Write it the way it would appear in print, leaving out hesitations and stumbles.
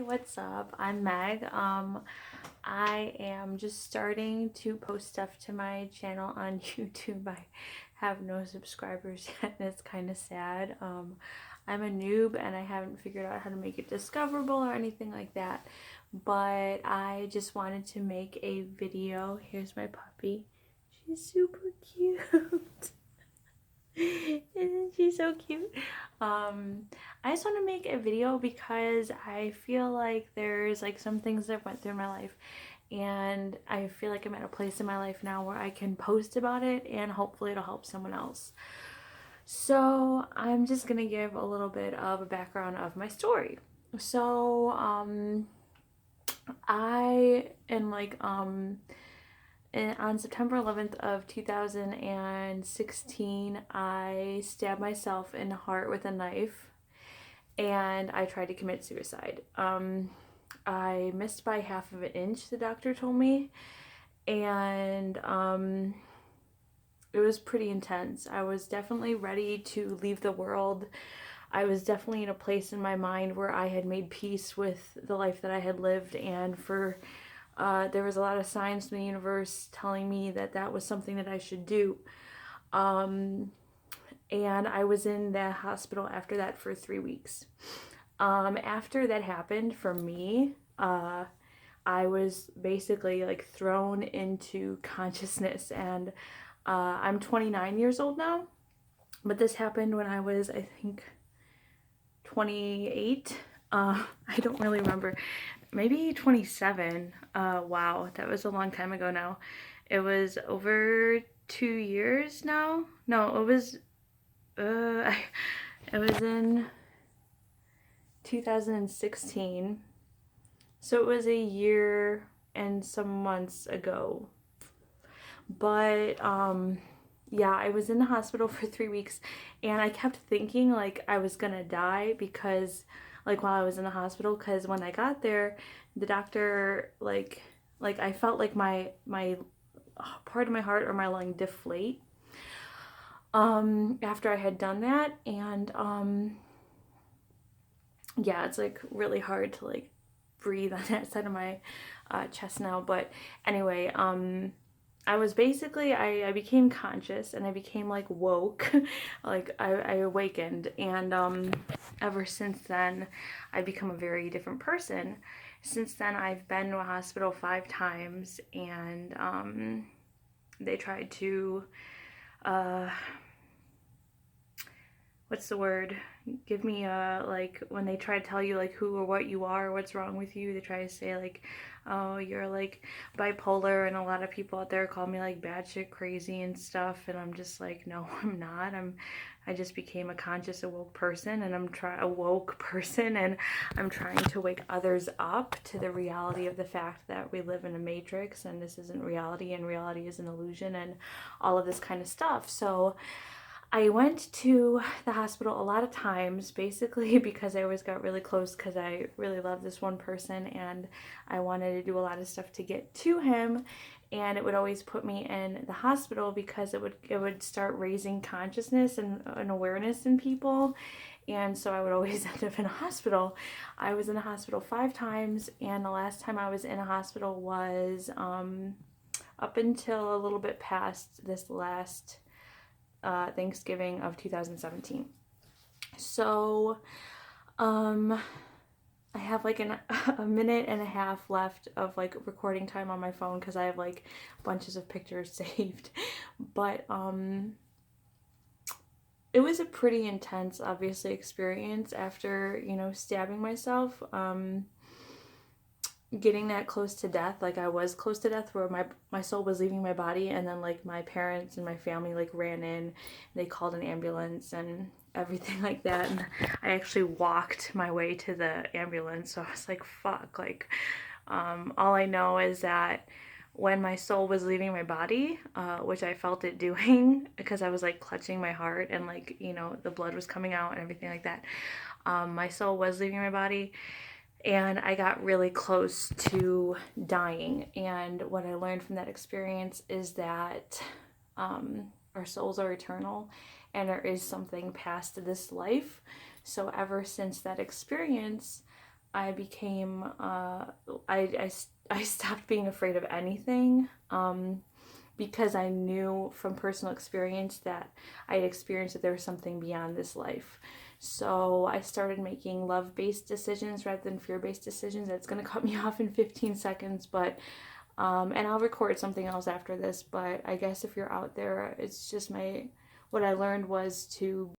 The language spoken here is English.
Hi, what's up? I'm Meg. I am just starting to post stuff to my channel on YouTube. I have no subscribers yet, and it's kind of sad. I'm a noob and I haven't figured out how to make it discoverable or anything like that. But I just wanted to make a video. Here's my puppy. She's super cute. Isn't she so cute? I just want to make a video because I feel like there's like some things that went through my life, and I feel like I'm at a place in my life now where I can post about it and hopefully it'll help someone else. So I'm just gonna give a little bit of a background of my story. So I am like and on September 11th of 2016, I stabbed myself in the heart with a knife and I tried to commit suicide. I missed by half of an inch, the doctor told me, and it was pretty intense. I was definitely ready to leave the world. I was definitely in a place in my mind where I had made peace with the life that I had lived, and there was a lot of signs from the universe telling me that that was something that I should do. Um, and I was in the hospital after that for 3 weeks. After that happened for me, I was basically like thrown into consciousness, and I'm 29 years old now, but this happened when I was, I think, 28. I don't really remember. Maybe 27. Wow, that was a long time ago now. It was over 2 years now. No, it was it was in 2016. So it was a year and some months ago. But yeah, I was in the hospital for 3 weeks and I kept thinking like I was gonna die because like while I was in the hospital, because when I got there, the doctor like I felt like my part of my heart or my lung deflate after I had done that. And yeah, it's like really hard to like breathe on that side of my chest now. But anyway, I was basically, I became conscious and I became like woke, like I awakened. And ever since then, I've become a very different person. Since then, I've been to a hospital 5 times, and they tried to, uh, what's the word? Give me a, like, when they try to tell you like who or what you are, what's wrong with you, they try to say like, oh, you're like bipolar, and a lot of people out there call me like batshit crazy and stuff, and I'm just like, no, I'm not. I just became a conscious awoke person, and a woke person, and I'm trying to wake others up to the reality of the fact that we live in a matrix and this isn't reality, and reality is an illusion, and all of this kind of stuff. So I went to the hospital a lot of times, basically because I always got really close because I really love this one person and I wanted to do a lot of stuff to get to him. And it would always put me in the hospital because it would start raising consciousness and awareness in people. And so I would always end up in a hospital. I was in a hospital 5 times, and the last time I was in a hospital was up until a little bit past this last Thanksgiving of 2017. So, I have like a minute and a half left of like recording time on my phone because I have like bunches of pictures saved. But it was a pretty intense, obviously, experience after, stabbing myself. Getting that close to death, like I was close to death, where my soul was leaving my body, and then like my parents and my family like ran in, and they called an ambulance and everything like that, and I actually walked my way to the ambulance. So I was like, fuck, like all I know is that when my soul was leaving my body, which I felt it doing because I was like clutching my heart, and like, the blood was coming out and everything like that, my soul was leaving my body, and I got really close to dying. And what I learned from that experience is that our souls are eternal and there is something past this life. So ever since that experience, I became, I stopped being afraid of anything, because I knew from personal experience that I had experienced that there was something beyond this life. So I started making love-based decisions rather than fear-based decisions. It's going to cut me off in 15 seconds, but and I'll record something else after this, but I guess if you're out there, it's just what I learned was to